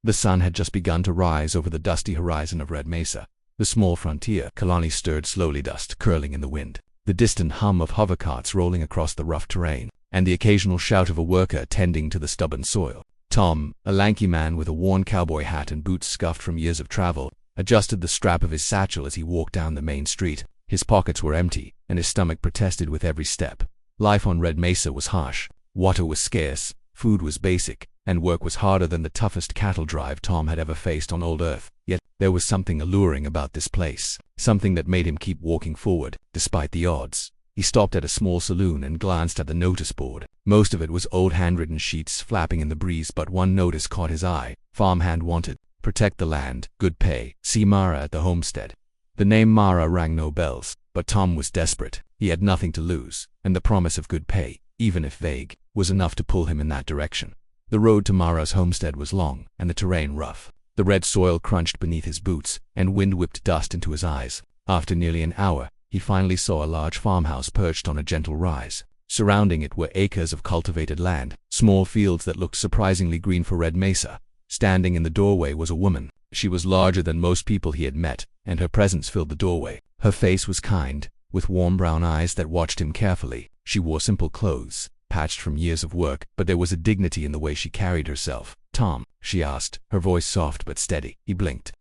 The sun had just begun to rise over the dusty horizon of Red Mesa. The small frontier colony stirred slowly, dust curling in the wind, the distant hum of hovercarts rolling across the rough terrain, and the occasional shout of a worker tending to the stubborn soil. Tom, a lanky man with a worn cowboy hat and boots scuffed from years of travel, adjusted the strap of his satchel as he walked down the main street. His pockets were empty, and his stomach protested with every step. Life on Red Mesa was harsh. Water was scarce, food was basic, and work was harder than the toughest cattle drive Tom had ever faced on old Earth. Yet, there was something alluring about this place, something that made him keep walking forward, despite the odds. He stopped at a small saloon and glanced at the notice board. Most of it was old handwritten sheets flapping in the breeze, but one notice caught his eye. Farmhand wanted. Protect the land. Good pay. See Mara at the homestead. The name Mara rang no bells, but Tom was desperate. He had nothing to lose, and the promise of good pay, even if vague, was enough to pull him in that direction. The road to Mara's homestead was long, and the terrain rough. The red soil crunched beneath his boots, and wind whipped dust into his eyes. After nearly an hour, he finally saw a large farmhouse perched on a gentle rise. Surrounding it were acres of cultivated land, small fields that looked surprisingly green for Red Mesa. Standing in the doorway was a woman. She was larger than most people he had met, and her presence filled the doorway. Her face was kind, with warm brown eyes that watched him carefully. She wore simple clothes, patched from years of work, but there was a dignity in the way she carried herself. "Tom?" she asked, her voice soft but steady. He blinked.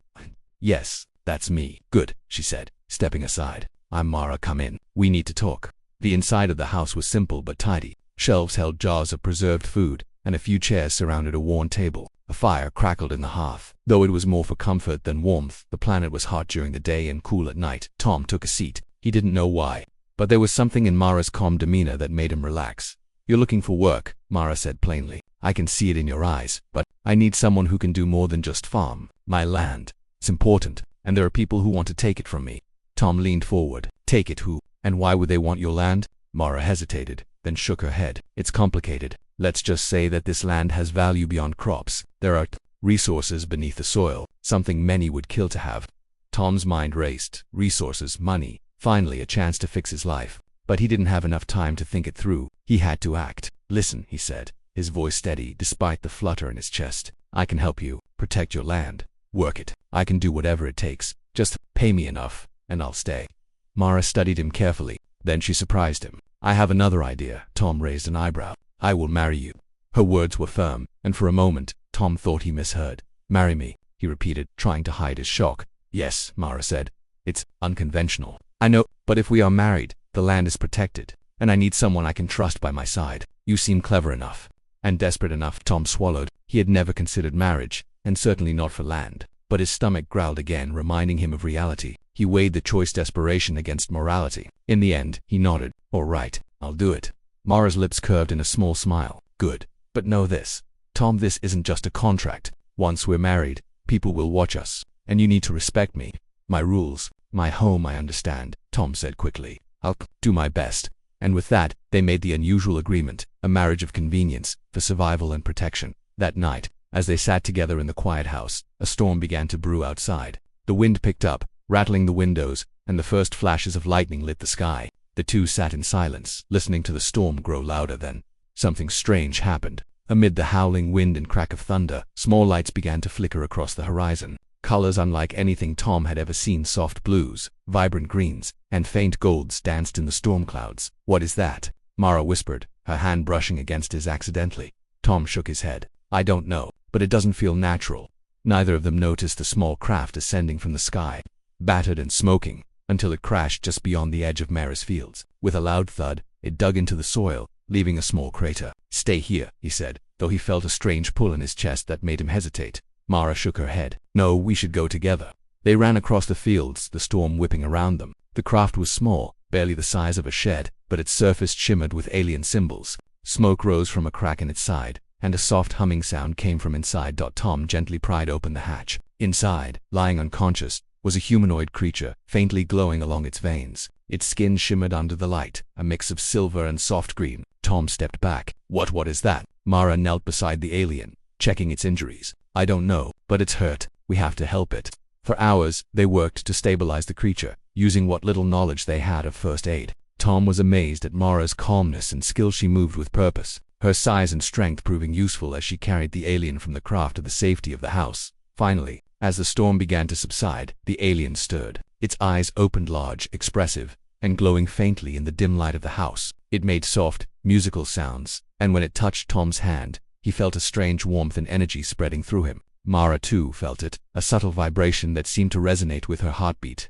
"Yes, that's me." "Good," she said, stepping aside. "I'm Mara. Come in. We need to talk." The inside of the house was simple but tidy. Shelves held jars of preserved food, and a few chairs surrounded a worn table. A fire crackled in the hearth. Though it was more for comfort than warmth, the planet was hot during the day and cool at night. Tom took a seat. He didn't know why, but there was something in Mara's calm demeanor that made him relax. "You're looking for work," Mara said plainly. "I can see it in your eyes, but I need someone who can do more than just farm. My land. It's important, and there are people who want to take it from me." Tom leaned forward. "Take it who? And why would they want your land?" Mara hesitated, then shook her head. "It's complicated. Let's just say that this land has value beyond crops. There are resources beneath the soil, something many would kill to have." Tom's mind raced. Resources, money, finally a chance to fix his life. But he didn't have enough time to think it through. He had to act. "Listen," he said, his voice steady despite the flutter in his chest. "I can help you. Protect your land. Work it. I can do whatever it takes. Just pay me enough, and I'll stay." Mara studied him carefully. Then she surprised him. "I have another idea." Tom raised an eyebrow. "I will marry you." Her words were firm, and for a moment, Tom thought he misheard. "Marry me," he repeated, trying to hide his shock. "Yes," Mara said. "It's unconventional. I know, but if we are married, the land is protected, and I need someone I can trust by my side. You seem clever enough." And desperate enough. Tom swallowed. He had never considered marriage, and certainly not for land. But his stomach growled again, reminding him of reality. He weighed the choice desperation against morality. In the end, he nodded. "All right, I'll do it." Mara's lips curved in a small smile. "Good. But know this, Tom, this isn't just a contract. Once we're married, people will watch us, and you need to respect me. My rules, my home, I understand," Tom said quickly. "I'll do my best." And with that, they made the unusual agreement, a marriage of convenience, for survival and protection. That night, as they sat together in the quiet house, a storm began to brew outside. The wind picked up, rattling the windows, and the first flashes of lightning lit the sky. The two sat in silence, listening to the storm grow louder. Then something strange happened. Amid the howling wind and crack of thunder, small lights began to flicker across the horizon. Colors unlike anything Tom had ever seen. Soft blues, vibrant greens, and faint golds danced in the storm clouds. "What is that?" Mara whispered, her hand brushing against his accidentally. Tom shook his head. "I don't know, but it doesn't feel natural." Neither of them noticed the small craft ascending from the sky, battered and smoking, until it crashed just beyond the edge of Mara's fields. With a loud thud, it dug into the soil, leaving a small crater. "Stay here," he said, though he felt a strange pull in his chest that made him hesitate. Mara shook her head. "No, we should go together." They ran across the fields, the storm whipping around them. The craft was small, barely the size of a shed, but its surface shimmered with alien symbols. Smoke rose from a crack in its side, and a soft humming sound came from inside. Tom gently pried open the hatch. Inside, lying unconscious, was a humanoid creature, faintly glowing along its veins. Its skin shimmered under the light, a mix of silver and soft green. Tom stepped back. What is that?" Mara knelt beside the alien, checking its injuries. "I don't know, but it's hurt. We have to help it." For hours, they worked to stabilize the creature, using what little knowledge they had of first aid. Tom was amazed at Mara's calmness and skill. She moved with purpose, her size and strength proving useful as she carried the alien from the craft to the safety of the house. Finally, as the storm began to subside, the alien stirred. Its eyes opened large, expressive, and glowing faintly in the dim light of the house. It made soft, musical sounds, and when it touched Tom's hand, he felt a strange warmth and energy spreading through him. Mara too felt it, a subtle vibration that seemed to resonate with her heartbeat.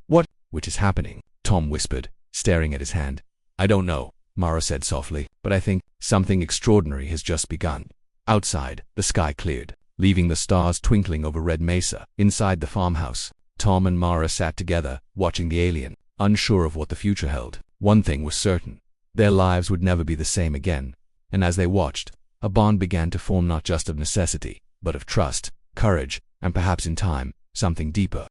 Which is happening? Tom whispered, staring at his hand. I don't know, Mara said softly, but I think something extraordinary has just begun. Outside, the sky cleared, leaving the stars twinkling over Red Mesa. Inside the farmhouse, Tom and Mara sat together, watching the alien, unsure of what the future held. One thing was certain. Their lives would never be the same again, and as they watched, a bond began to form not just of necessity, but of trust, courage, and perhaps in time, something deeper.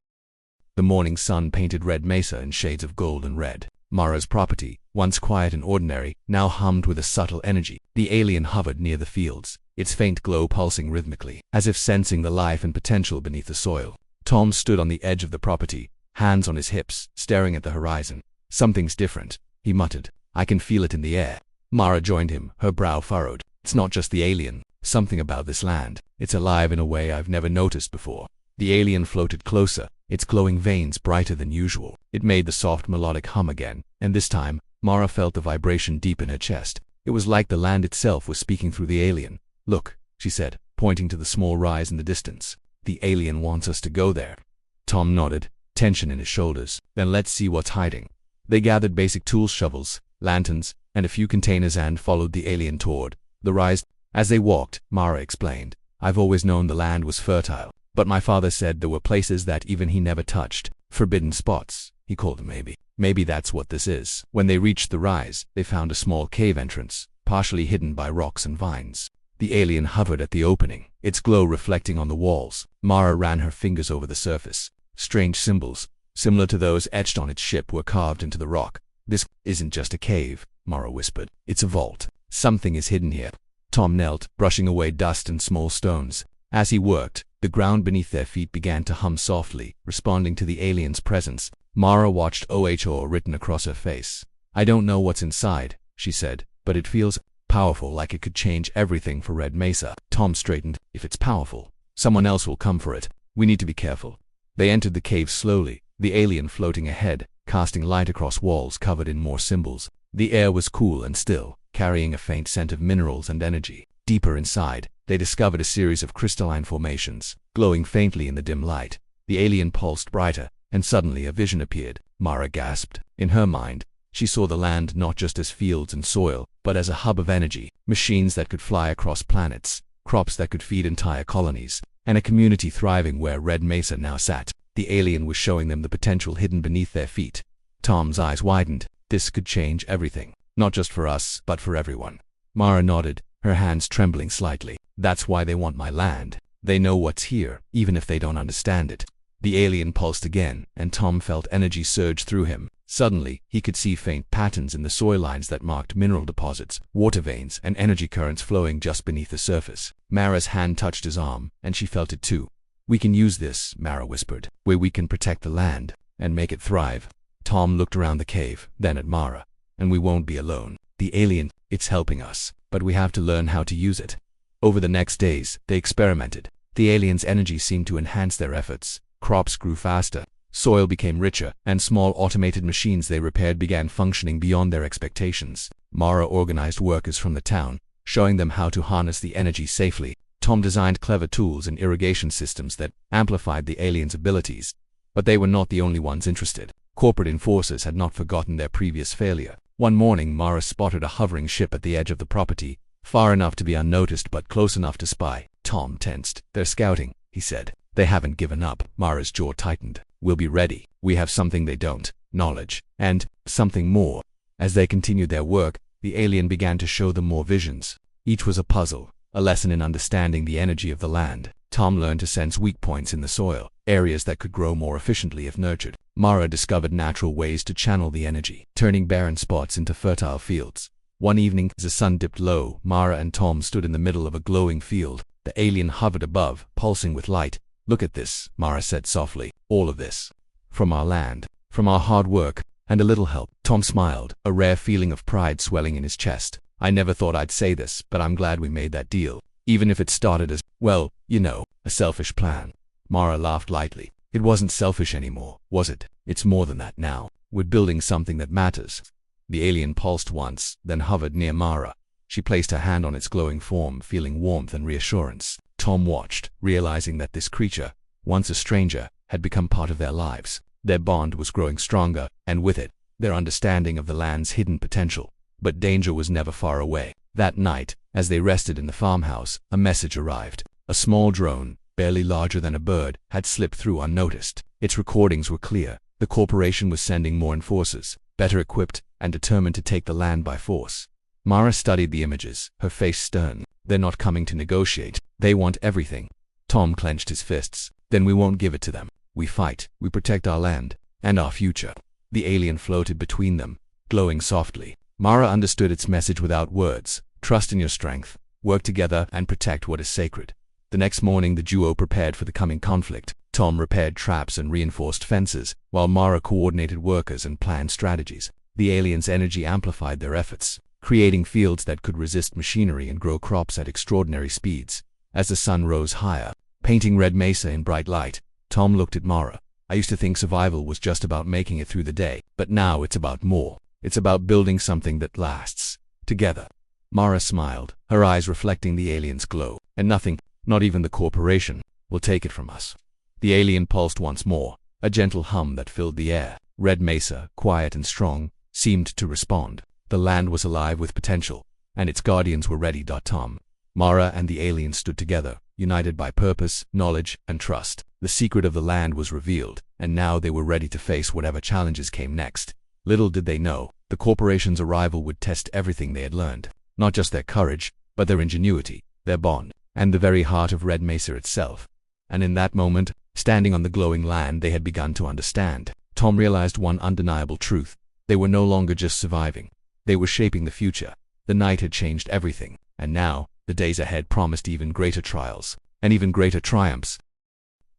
The morning sun painted Red Mesa in shades of gold and red. Mara's property, once quiet and ordinary, now hummed with a subtle energy. The alien hovered near the fields, its faint glow pulsing rhythmically, as if sensing the life and potential beneath the soil. Tom stood on the edge of the property, hands on his hips, staring at the horizon. Something's different, he muttered. I can feel it in the air. Mara joined him, her brow furrowed. It's not just the alien. Something about this land. It's alive in a way I've never noticed before. The alien floated closer, its glowing veins brighter than usual. It made the soft melodic hum again, and this time, Mara felt the vibration deep in her chest. It was like the land itself was speaking through the alien. Look, she said, pointing to the small rise in the distance. The alien wants us to go there. Tom nodded, tension in his shoulders. Then let's see what's hiding. They gathered basic tools, shovels, lanterns, and a few containers and followed the alien toward the rise. As they walked, Mara explained, I've always known the land was fertile, but my father said there were places that even he never touched. Forbidden spots, he called them. Maybe that's what this is. When they reached the rise, they found a small cave entrance, partially hidden by rocks and vines. The alien hovered at the opening, its glow reflecting on the walls. Mara ran her fingers over the surface. Strange symbols, similar to those etched on its ship, were carved into the rock. This isn't just a cave, Mara whispered. It's a vault. Something is hidden here. Tom knelt, brushing away dust and small stones. As he worked, the ground beneath their feet began to hum softly, responding to the alien's presence. Mara watched OHO written across her face. I don't know what's inside, she said, but it feels powerful, like it could change everything for Red Mesa. Tom straightened. If it's powerful, someone else will come for it. We need to be careful. They entered the cave slowly, the alien floating ahead, casting light across walls covered in more symbols. The air was cool and still, carrying a faint scent of minerals and energy. Deeper inside, they discovered a series of crystalline formations, glowing faintly in the dim light. The alien pulsed brighter, and suddenly a vision appeared. Mara gasped. In her mind, she saw the land not just as fields and soil, but as a hub of energy, machines that could fly across planets, crops that could feed entire colonies, and a community thriving where Red Mesa now sat. The alien was showing them the potential hidden beneath their feet. Tom's eyes widened. This could change everything, not just for us, but for everyone. Mara nodded, her hands trembling slightly. That's why they want my land. They know what's here, even if they don't understand it. The alien pulsed again, and Tom felt energy surge through him. Suddenly, he could see faint patterns in the soil lines that marked mineral deposits, water veins, and energy currents flowing just beneath the surface. Mara's hand touched his arm, and she felt it too. We can use this, Mara whispered, where we can protect the land and make it thrive. Tom looked around the cave, then at Mara. And we won't be alone. The alien, it's helping us, but we have to learn how to use it. Over the next days, they experimented. The alien's energy seemed to enhance their efforts. Crops grew faster, soil became richer, and small automated machines they repaired began functioning beyond their expectations. Mara organized workers from the town, showing them how to harness the energy safely. Tom designed clever tools and irrigation systems that amplified the alien's abilities. But they were not the only ones interested. Corporate enforcers had not forgotten their previous failure. One morning, Mara spotted a hovering ship at the edge of the property, far enough to be unnoticed but close enough to spy. Tom tensed. They're scouting, he said. They haven't given up. Mara's jaw tightened. We'll be ready. We have something they don't. Knowledge. And something more. As they continued their work, the alien began to show them more visions. Each was a puzzle, a lesson in understanding the energy of the land. Tom learned to sense weak points in the soil, areas that could grow more efficiently if nurtured. Mara discovered natural ways to channel the energy, turning barren spots into fertile fields. One evening, as the sun dipped low, Mara and Tom stood in the middle of a glowing field. The alien hovered above, pulsing with light. Look at this, Mara said softly. All of this. From our land. From our hard work. And a little help. Tom smiled, a rare feeling of pride swelling in his chest. I never thought I'd say this, but I'm glad we made that deal. Even if it started as, well, you know, a selfish plan. Mara laughed lightly. It wasn't selfish anymore, was it? It's more than that now. We're building something that matters. The alien pulsed once, then hovered near Mara. She placed her hand on its glowing form, feeling warmth and reassurance. Tom watched, realizing that this creature, once a stranger, had become part of their lives. Their bond was growing stronger, and with it, their understanding of the land's hidden potential. But danger was never far away. That night, as they rested in the farmhouse, a message arrived. A small drone, barely larger than a bird, had slipped through unnoticed. Its recordings were clear. The corporation was sending more enforcers, better equipped and determined to take the land by force. Mara studied the images, her face stern. They're not coming to negotiate. They want everything. Tom clenched his fists. Then we won't give it to them. We fight. We protect our land and our future. The alien floated between them, glowing softly. Mara understood its message without words. Trust in your strength. Work together and protect what is sacred. The next morning the duo prepared for the coming conflict. Tom repaired traps and reinforced fences, while Mara coordinated workers and planned strategies. The alien's energy amplified their efforts, creating fields that could resist machinery and grow crops at extraordinary speeds. As the sun rose higher, painting Red Mesa in bright light, Tom looked at Mara. I used to think survival was just about making it through the day, but now it's about more. It's about building something that lasts. Together. Mara smiled, her eyes reflecting the alien's glow. And nothing, not even the corporation, will take it from us. The alien pulsed once more, a gentle hum that filled the air. Red Mesa, quiet and strong, seemed to respond. The land was alive with potential, and its guardians were ready. Tom. Mara and the alien stood together, united by purpose, knowledge, and trust. The secret of the land was revealed, and now they were ready to face whatever challenges came next. Little did they know, the corporation's arrival would test everything they had learned. Not just their courage, but their ingenuity, their bond, and the very heart of Red Mesa itself. And in that moment, standing on the glowing land they had begun to understand, Tom realized one undeniable truth. They were no longer just surviving. They were shaping the future. The night had changed everything, and now, the days ahead promised even greater trials, and even greater triumphs.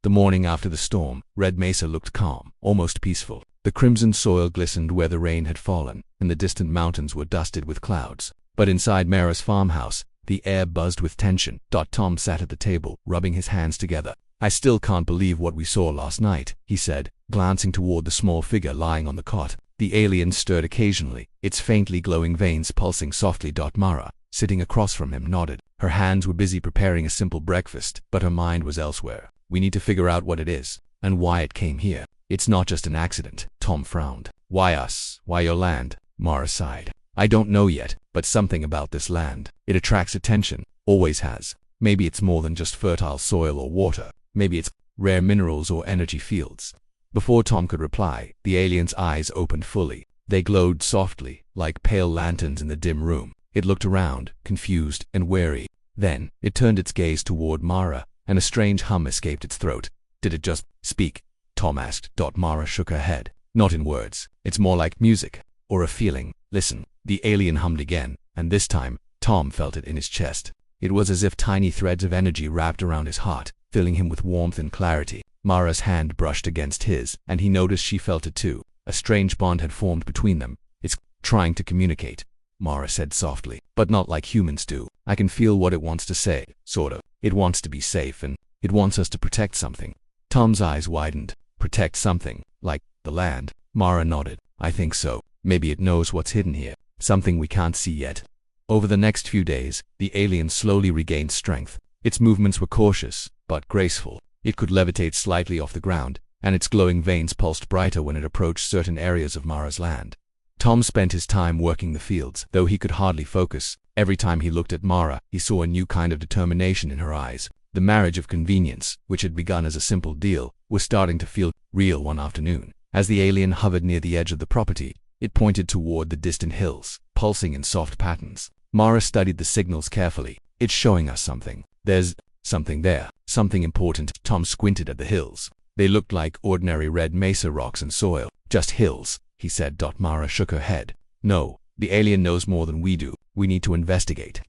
The morning after the storm, Red Mesa looked calm, almost peaceful. The crimson soil glistened where the rain had fallen, and the distant mountains were dusted with clouds. But inside Mara's farmhouse, the air buzzed with tension. Tom sat at the table, rubbing his hands together. I still can't believe what we saw last night, he said, glancing toward the small figure lying on the cot. The alien stirred occasionally, its faintly glowing veins pulsing softly. Mara, sitting across from him, nodded. Her hands were busy preparing a simple breakfast, but her mind was elsewhere. We need to figure out what it is, and why it came here. It's not just an accident. Tom frowned. Why us? Why your land? Mara sighed. I don't know yet, but something about this land. It attracts attention, always has. Maybe it's more than just fertile soil or water. Maybe it's rare minerals or energy fields. Before Tom could reply, the alien's eyes opened fully. They glowed softly, like pale lanterns in the dim room. It looked around, confused and wary. Then, it turned its gaze toward Mara, and a strange hum escaped its throat. Did it just speak? Tom asked. Mara shook her head. Not in words. It's more like music, or a feeling. Listen. The alien hummed again, and this time, Tom felt it in his chest. It was as if tiny threads of energy wrapped around his heart, filling him with warmth and clarity. Mara's hand brushed against his, and he noticed she felt it too. A strange bond had formed between them. It's trying to communicate, Mara said softly, but not like humans do. I can feel what it wants to say, sort of. It wants to be safe, and it wants us to protect something. Tom's eyes widened. Protect something, like the land? Mara nodded. I think so. Maybe it knows what's hidden here. Something we can't see yet. Over the next few days, the alien slowly regained strength. Its movements were cautious, but graceful. It could levitate slightly off the ground, and its glowing veins pulsed brighter when it approached certain areas of Mara's land. Tom spent his time working the fields, though he could hardly focus. Every time he looked at Mara, he saw a new kind of determination in her eyes. The marriage of convenience, which had begun as a simple deal, was starting to feel real one afternoon. As the alien hovered near the edge of the property, it pointed toward the distant hills, pulsing in soft patterns. Mara studied the signals carefully. It's showing us something. There's something there. Something important. Tom squinted at the hills. They looked like ordinary Red Mesa rocks and soil. Just hills, he said. Mara shook her head. No, the alien knows more than we do. We need to investigate.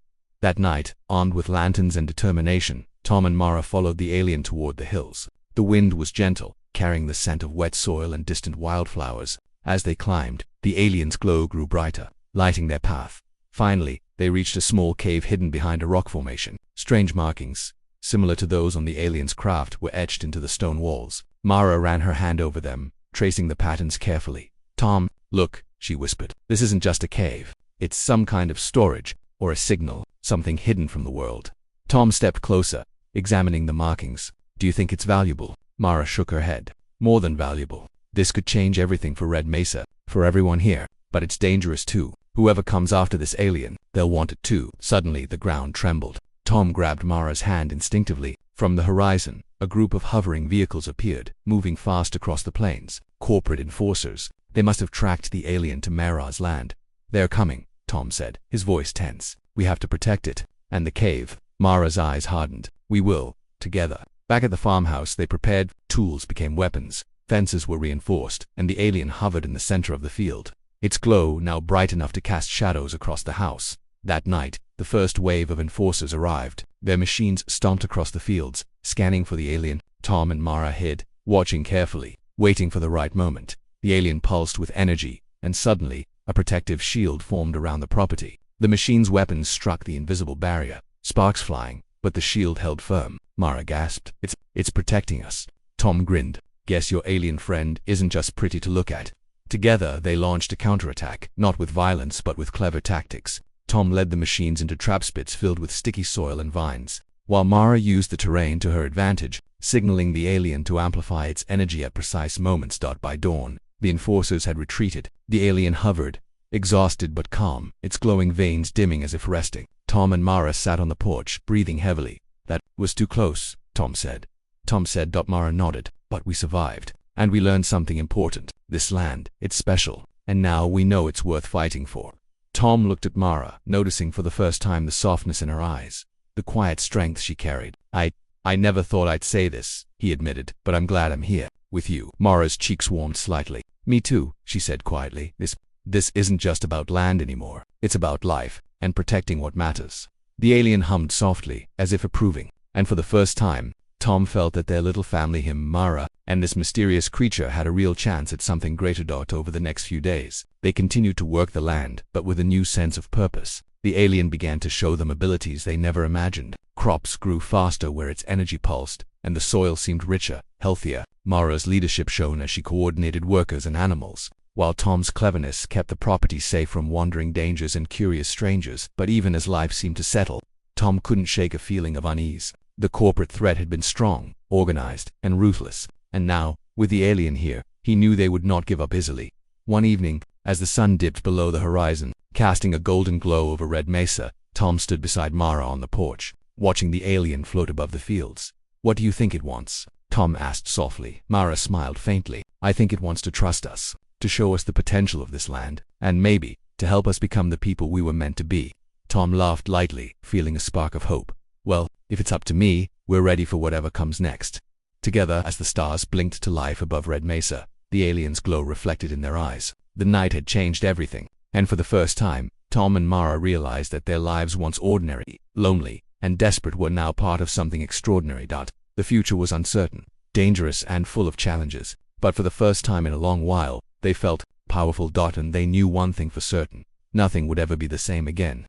That night, armed with lanterns and determination, Tom and Mara followed the alien toward the hills. The wind was gentle, carrying the scent of wet soil and distant wildflowers. As they climbed, the alien's glow grew brighter, lighting their path. Finally, They reached a small cave hidden behind a rock formation. Strange markings, similar to those on the alien's craft, were etched into the stone walls. Mara ran her hand over them, tracing the patterns carefully. "Tom, look," she whispered. "This isn't just a cave. It's some kind of storage, or a signal, something hidden from the world." Tom stepped closer, examining the markings. "Do you think it's valuable?" Mara shook her head. "More than valuable. This could change everything for Red Mesa, for everyone here. But it's dangerous too. Whoever comes after this alien, they'll want it too." Suddenly, the ground trembled. Tom grabbed Mara's hand instinctively. From the horizon, a group of hovering vehicles appeared, moving fast across the plains. Corporate enforcers. They must have tracked the alien to Mara's land. "They're coming," Tom said, his voice tense. "We have to protect it. And the cave." Mara's eyes hardened. "We will, together." Back at the farmhouse, they prepared. Tools became weapons. Fences were reinforced, and the alien hovered in the center of the field. Its glow now bright enough to cast shadows across the house. That night, the first wave of enforcers arrived. Their machines stomped across the fields, scanning for the alien. Tom and Mara hid, watching carefully, waiting for the right moment. The alien pulsed with energy, and suddenly, a protective shield formed around the property. The machine's weapons struck the invisible barrier, sparks flying, but the shield held firm. Mara gasped. It's protecting us." Tom grinned. "Guess your alien friend isn't just pretty to look at." Together, they launched a counterattack, not with violence but with clever tactics. Tom led the machines into trap pits filled with sticky soil and vines, while Mara used the terrain to her advantage, signaling the alien to amplify its energy at precise moments. By dawn, the enforcers had retreated. The alien hovered, exhausted but calm, its glowing veins dimming as if resting. Tom and Mara sat on the porch, breathing heavily. "That was too close," Tom said. Mara nodded. "But we survived. And we learned something important. This land, it's special. And now we know it's worth fighting for." Tom looked at Mara, noticing for the first time the softness in her eyes, the quiet strength she carried. I never thought I'd say this," he admitted, "but I'm glad I'm here, with you." Mara's cheeks warmed slightly. "Me too," she said quietly. This isn't just about land anymore. It's about life, and protecting what matters." The alien hummed softly, as if approving. And for the first time, Tom felt that their little family, him, Mara, and this mysterious creature had a real chance at something greater. Over the next few days, they continued to work the land, but with a new sense of purpose. The alien began to show them abilities they never imagined. Crops grew faster where its energy pulsed, and the soil seemed richer, healthier. Mara's leadership shone as she coordinated workers and animals, while Tom's cleverness kept the property safe from wandering dangers and curious strangers. But even as life seemed to settle, Tom couldn't shake a feeling of unease. The corporate threat had been strong, organized, and ruthless, and now, with the alien here, he knew they would not give up easily. One evening, as the sun dipped below the horizon, casting a golden glow over Red Mesa, Tom stood beside Mara on the porch, watching the alien float above the fields. "What do you think it wants?" Tom asked softly. Mara smiled faintly. "I think it wants to trust us, to show us the potential of this land, and maybe, to help us become the people we were meant to be." Tom laughed lightly, feeling a spark of hope. "Well, if it's up to me, we're ready for whatever comes next." Together, as the stars blinked to life above Red Mesa, the alien's glow reflected in their eyes. The night had changed everything, and for the first time, Tom and Mara realized that their lives, once ordinary, lonely, and desperate, were now part of something extraordinary. The future was uncertain, dangerous, and full of challenges, but for the first time in a long while, they felt powerful. And they knew one thing for certain: nothing would ever be the same again.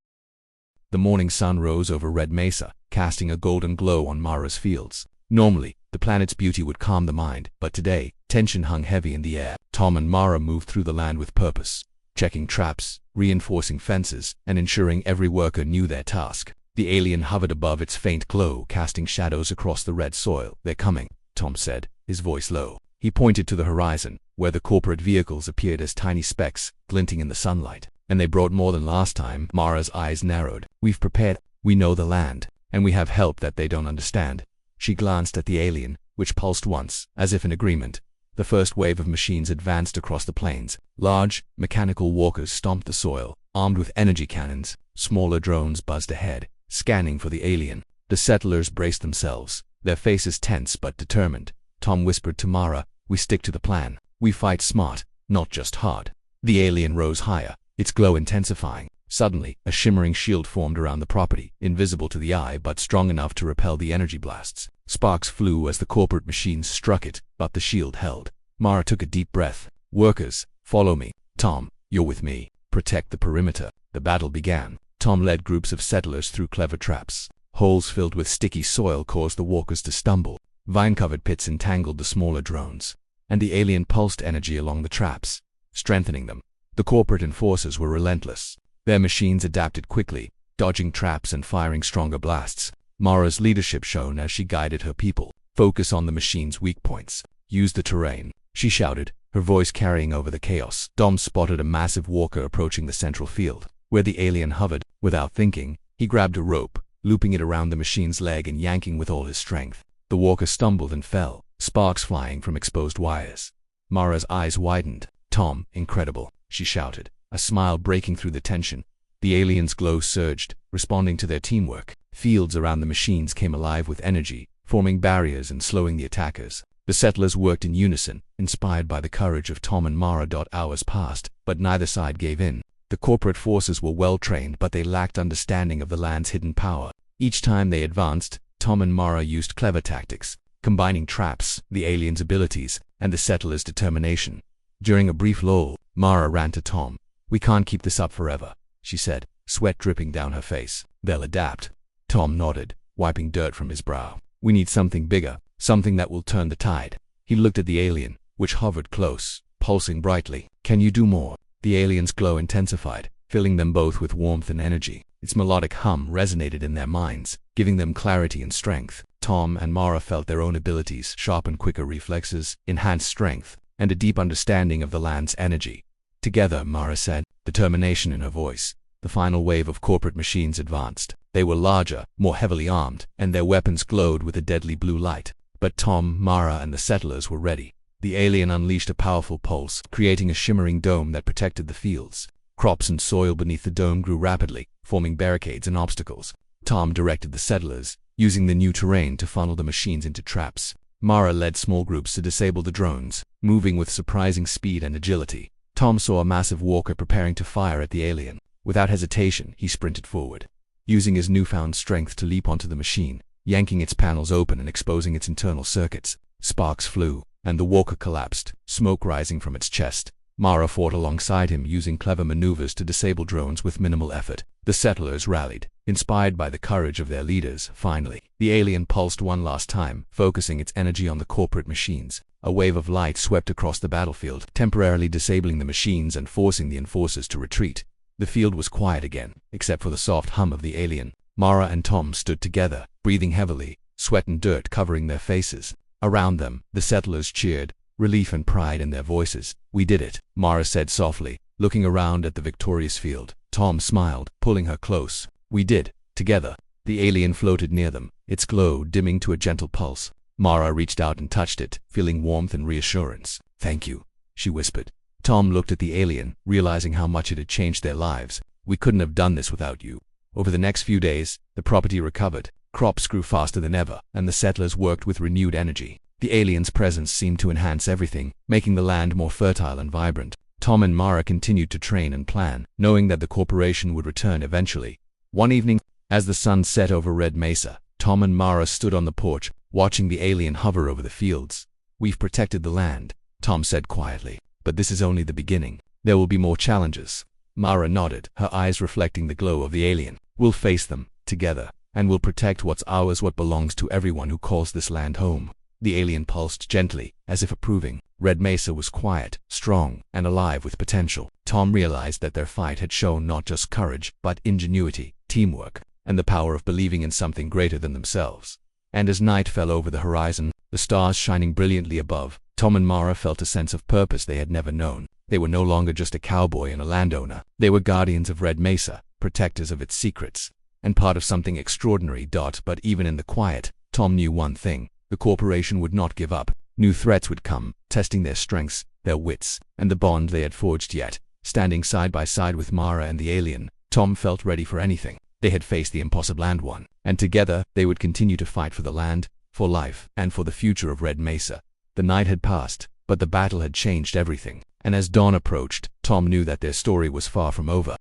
The morning sun rose over Red Mesa, casting a golden glow on Mara's fields. Normally, the planet's beauty would calm the mind, but today, tension hung heavy in the air. Tom and Mara moved through the land with purpose, checking traps, reinforcing fences, and ensuring every worker knew their task. The alien hovered above its faint glow, casting shadows across the red soil. "They're coming," Tom said, his voice low. He pointed to the horizon, where the corporate vehicles appeared as tiny specks, glinting in the sunlight. "And they brought more than last time." Mara's eyes narrowed. "We've prepared. We know the land, and we have help that they don't understand." She glanced at the alien, which pulsed once, as if in agreement. The first wave of machines advanced across the plains. Large, mechanical walkers stomped the soil, armed with energy cannons. Smaller drones buzzed ahead, scanning for the alien. The settlers braced themselves, their faces tense but determined. Tom whispered to Mara, "We stick to the plan. We fight smart, not just hard." The alien rose higher, its glow intensifying. Suddenly, a shimmering shield formed around the property, invisible to the eye but strong enough to repel the energy blasts. Sparks flew as the corporate machines struck it, but the shield held. Mara took a deep breath. "Workers, follow me. Tom, you're with me. Protect the perimeter." The battle began. Tom led groups of settlers through clever traps. Holes filled with sticky soil caused the walkers to stumble. Vine-covered pits entangled the smaller drones, and the alien pulsed energy along the traps, strengthening them. The corporate enforcers were relentless. Their machines adapted quickly, dodging traps and firing stronger blasts. Mara's leadership shone as she guided her people. Focus on the machine's weak points. Use the terrain, she shouted, her voice carrying over the chaos. Dom spotted a massive walker approaching the central field, where the alien hovered. Without thinking, he grabbed a rope, looping it around the machine's leg and yanking with all his strength. The walker stumbled and fell, sparks flying from exposed wires. Mara's eyes widened. "Tom, incredible," she shouted, a smile breaking through the tension. The alien's glow surged, responding to their teamwork. Fields around the machines came alive with energy, forming barriers and slowing the attackers. The settlers worked in unison, inspired by the courage of Tom and Mara. Hours passed, but neither side gave in. The corporate forces were well trained, but they lacked understanding of the land's hidden power. Each time they advanced, Tom and Mara used clever tactics, combining traps, the alien's abilities, and the settlers' determination. During a brief lull, Mara ran to Tom. "We can't keep this up forever," she said, sweat dripping down her face. "They'll adapt." Tom nodded, wiping dirt from his brow. "We need something bigger, something that will turn the tide." He looked at the alien, which hovered close, pulsing brightly. "Can you do more?" The alien's glow intensified, filling them both with warmth and energy. Its melodic hum resonated in their minds, giving them clarity and strength. Tom and Mara felt their own abilities sharpen quicker reflexes, enhanced strength, and a deep understanding of the land's energy. "Together," Mara said, determination in her voice. The final wave of corporate machines advanced. They were larger, more heavily armed, and their weapons glowed with a deadly blue light. But Tom, Mara, and the settlers were ready. The alien unleashed a powerful pulse, creating a shimmering dome that protected the fields. Crops and soil beneath the dome grew rapidly, forming barricades and obstacles. Tom directed the settlers, using the new terrain to funnel the machines into traps. Mara led small groups to disable the drones, moving with surprising speed and agility. Tom saw a massive walker preparing to fire at the alien. Without hesitation, he sprinted forward, using his newfound strength to leap onto the machine, yanking its panels open and exposing its internal circuits. Sparks flew, and the walker collapsed, smoke rising from its chest. Mara fought alongside him, using clever maneuvers to disable drones with minimal effort. The settlers rallied, inspired by the courage of their leaders. Finally, the alien pulsed one last time, focusing its energy on the corporate machines. A wave of light swept across the battlefield, temporarily disabling the machines and forcing the enforcers to retreat. The field was quiet again, except for the soft hum of the alien. Mara and Tom stood together, breathing heavily, sweat and dirt covering their faces. Around them, the settlers cheered, relief and pride in their voices. "We did it," Mara said softly, looking around at the victorious field. Tom smiled, pulling her close. "We did, together." The alien floated near them, its glow dimming to a gentle pulse. Mara reached out and touched it, feeling warmth and reassurance. "Thank you," she whispered. Tom looked at the alien, realizing how much it had changed their lives. "We couldn't have done this without you." Over the next few days, the property recovered. Crops grew faster than ever, and the settlers worked with renewed energy. The alien's presence seemed to enhance everything, making the land more fertile and vibrant. Tom and Mara continued to train and plan, knowing that the corporation would return eventually. One evening, as the sun set over Red Mesa, Tom and Mara stood on the porch, watching the alien hover over the fields. "We've protected the land," Tom said quietly, "but this is only the beginning. There will be more challenges." Mara nodded, her eyes reflecting the glow of the alien. "We'll face them, together, and we'll protect what's ours, what belongs to everyone who calls this land home." The alien pulsed gently, as if approving. Red Mesa was quiet, strong, and alive with potential. Tom realized that their fight had shown not just courage, but ingenuity, teamwork, and the power of believing in something greater than themselves. And as night fell over the horizon, the stars shining brilliantly above, Tom and Mara felt a sense of purpose they had never known. They were no longer just a cowboy and a landowner. They were guardians of Red Mesa, protectors of its secrets, and part of something extraordinary. But even in the quiet, Tom knew one thing: the corporation would not give up. New threats would come, testing their strengths, their wits, and the bond they had forged. Yet, standing side by side with Mara and the alien, Tom felt ready for anything. They had faced the impossible and won, and together they would continue to fight for the land, for life, and for the future of Red Mesa. The night had passed, but the battle had changed everything, and as dawn approached, Tom knew that their story was far from over.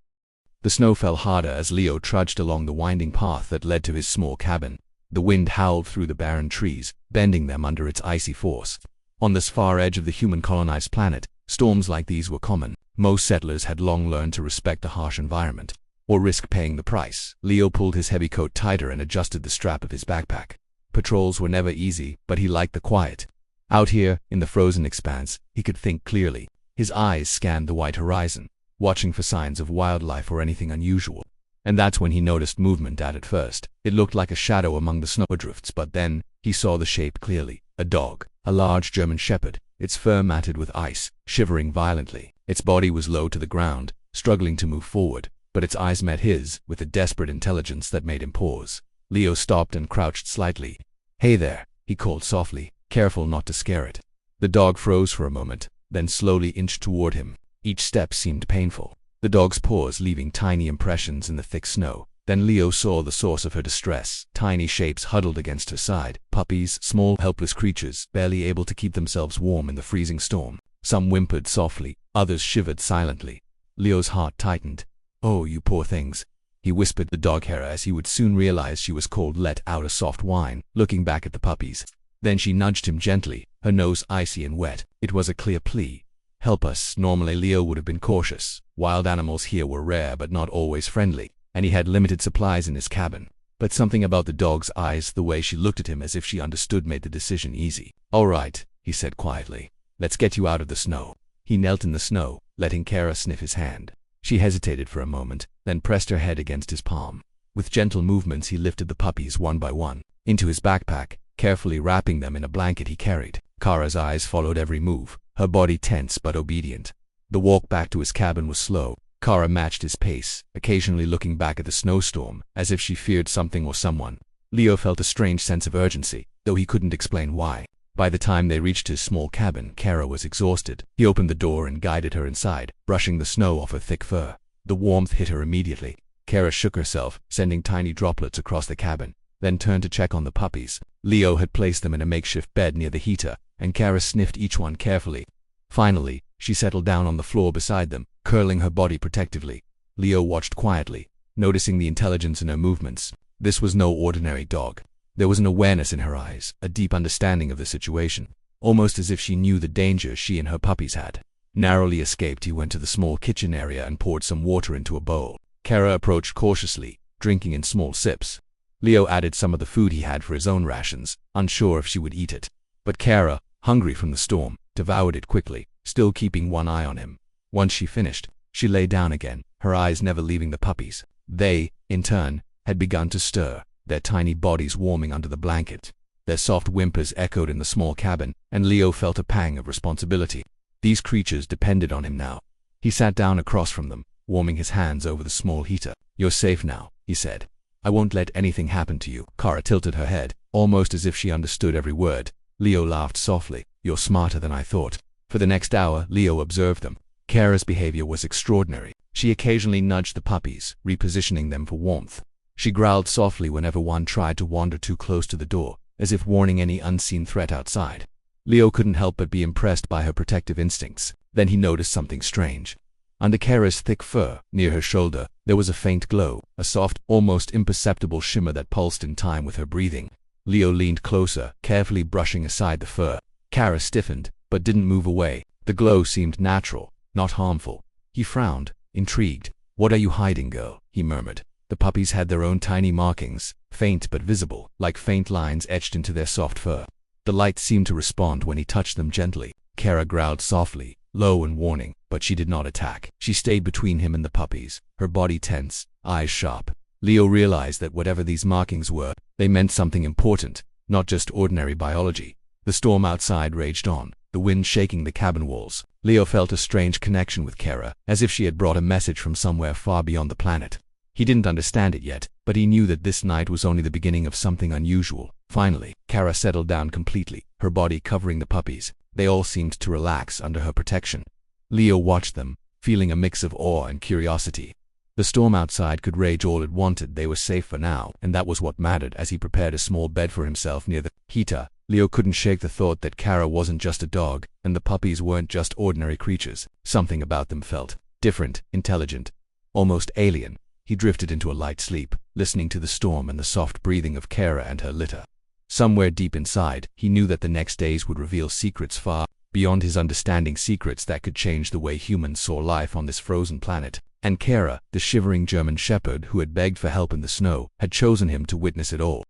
The snow fell harder as Leo trudged along the winding path that led to his small cabin. The wind howled through the barren trees, bending them under its icy force. On this far edge of the human-colonized planet, storms like these were common. Most settlers had long learned to respect the harsh environment. or risk paying the price. Leo pulled his heavy coat tighter and adjusted the strap of his backpack. Patrols were never easy, but he liked the quiet. Out here, in the frozen expanse, he could think clearly. His eyes scanned the white horizon, watching for signs of wildlife or anything unusual. And that's when he noticed movement at first. It looked like a shadow among the snowdrifts, but then he saw the shape clearly. A dog, a large German shepherd, its fur matted with ice, shivering violently. Its body was low to the ground, struggling to move forward, but its eyes met his with a desperate intelligence that made him pause. Leo stopped and crouched slightly. "Hey there," he called softly, careful not to scare it. The dog froze for a moment, then slowly inched toward him. Each step seemed painful, the dog's paws leaving tiny impressions in the thick snow. Then Leo saw the source of her distress. Tiny shapes huddled against her side. Puppies, small, helpless creatures, barely able to keep themselves warm in the freezing storm. Some whimpered softly, others shivered silently. Leo's heart tightened. "Oh, you poor things," he whispered. The dog Hera, as he would soon realize she was cold, let out a soft whine, looking back at the puppies. Then she nudged him gently, her nose icy and wet. It was a clear plea. "Help us." Normally Leo would have been cautious. Wild animals here were rare but not always friendly, and he had limited supplies in his cabin. But something about the dog's eyes, the way she looked at him as if she understood, made the decision easy. "All right," he said quietly. "Let's get you out of the snow." He knelt in the snow, letting Kara sniff his hand. She hesitated for a moment, then pressed her head against his palm. With gentle movements he lifted the puppies one by one into his backpack, carefully wrapping them in a blanket he carried. Kara's eyes followed every move, her body tense but obedient. The walk back to his cabin was slow. Kara matched his pace, occasionally looking back at the snowstorm, as if she feared something or someone. Leo felt a strange sense of urgency, though he couldn't explain why. By the time they reached his small cabin, Kara was exhausted. He opened the door and guided her inside, brushing the snow off her thick fur. The warmth hit her immediately. Kara shook herself, sending tiny droplets across the cabin, then turned to check on the puppies. Leo had placed them in a makeshift bed near the heater, and Kara sniffed each one carefully. Finally, she settled down on the floor beside them, curling her body protectively. Leo watched quietly, noticing the intelligence in her movements. This was no ordinary dog. There was an awareness in her eyes, a deep understanding of the situation, almost as if she knew the danger she and her puppies had. Narrowly escaped, he went to the small kitchen area and poured some water into a bowl. Kara approached cautiously, drinking in small sips. Leo added some of the food he had for his own rations, unsure if she would eat it. But Kara, hungry from the storm, devoured it quickly, still keeping one eye on him. Once she finished, she lay down again, her eyes never leaving the puppies. They, in turn, had begun to stir, their tiny bodies warming under the blanket. Their soft whimpers echoed in the small cabin, and Leo felt a pang of responsibility. These creatures depended on him now. He sat down across from them, warming his hands over the small heater. "You're safe now," he said. "I won't let anything happen to you." Kara tilted her head, almost as if she understood every word. Leo laughed softly. "You're smarter than I thought." For the next hour, Leo observed them. Kara's behavior was extraordinary. She occasionally nudged the puppies, repositioning them for warmth. She growled softly whenever one tried to wander too close to the door, as if warning any unseen threat outside. Leo couldn't help but be impressed by her protective instincts. Then he noticed something strange. Under Kara's thick fur, near her shoulder, there was a faint glow, a soft, almost imperceptible shimmer that pulsed in time with her breathing. Leo leaned closer, carefully brushing aside the fur. Kara stiffened, but didn't move away. The glow seemed natural, not harmful. He frowned, intrigued. "What are you hiding, girl?" he murmured. The puppies had their own tiny markings, faint but visible, like faint lines etched into their soft fur. The light seemed to respond when he touched them gently. Kara growled softly, low and warning, but she did not attack. She stayed between him and the puppies, her body tense, eyes sharp. Leo realized that whatever these markings were, they meant something important, not just ordinary biology. The storm outside raged on, the wind shaking the cabin walls. Leo felt a strange connection with Kara, as if she had brought a message from somewhere far beyond the planet. He didn't understand it yet, but he knew that this night was only the beginning of something unusual. Finally, Kara settled down completely, her body covering the puppies. They all seemed to relax under her protection. Leo watched them, feeling a mix of awe and curiosity. The storm outside could rage all it wanted. They were safe for now, and that was what mattered. As he prepared a small bed for himself near the heater, Leo couldn't shake the thought that Kara wasn't just a dog, and the puppies weren't just ordinary creatures. Something about them felt different, intelligent, almost alien. He drifted into a light sleep, listening to the storm and the soft breathing of Kara and her litter. Somewhere deep inside, he knew that the next days would reveal secrets far beyond his understanding, secrets that could change the way humans saw life on this frozen planet. And Kara, the shivering German shepherd who had begged for help in the snow, had chosen him to witness it all.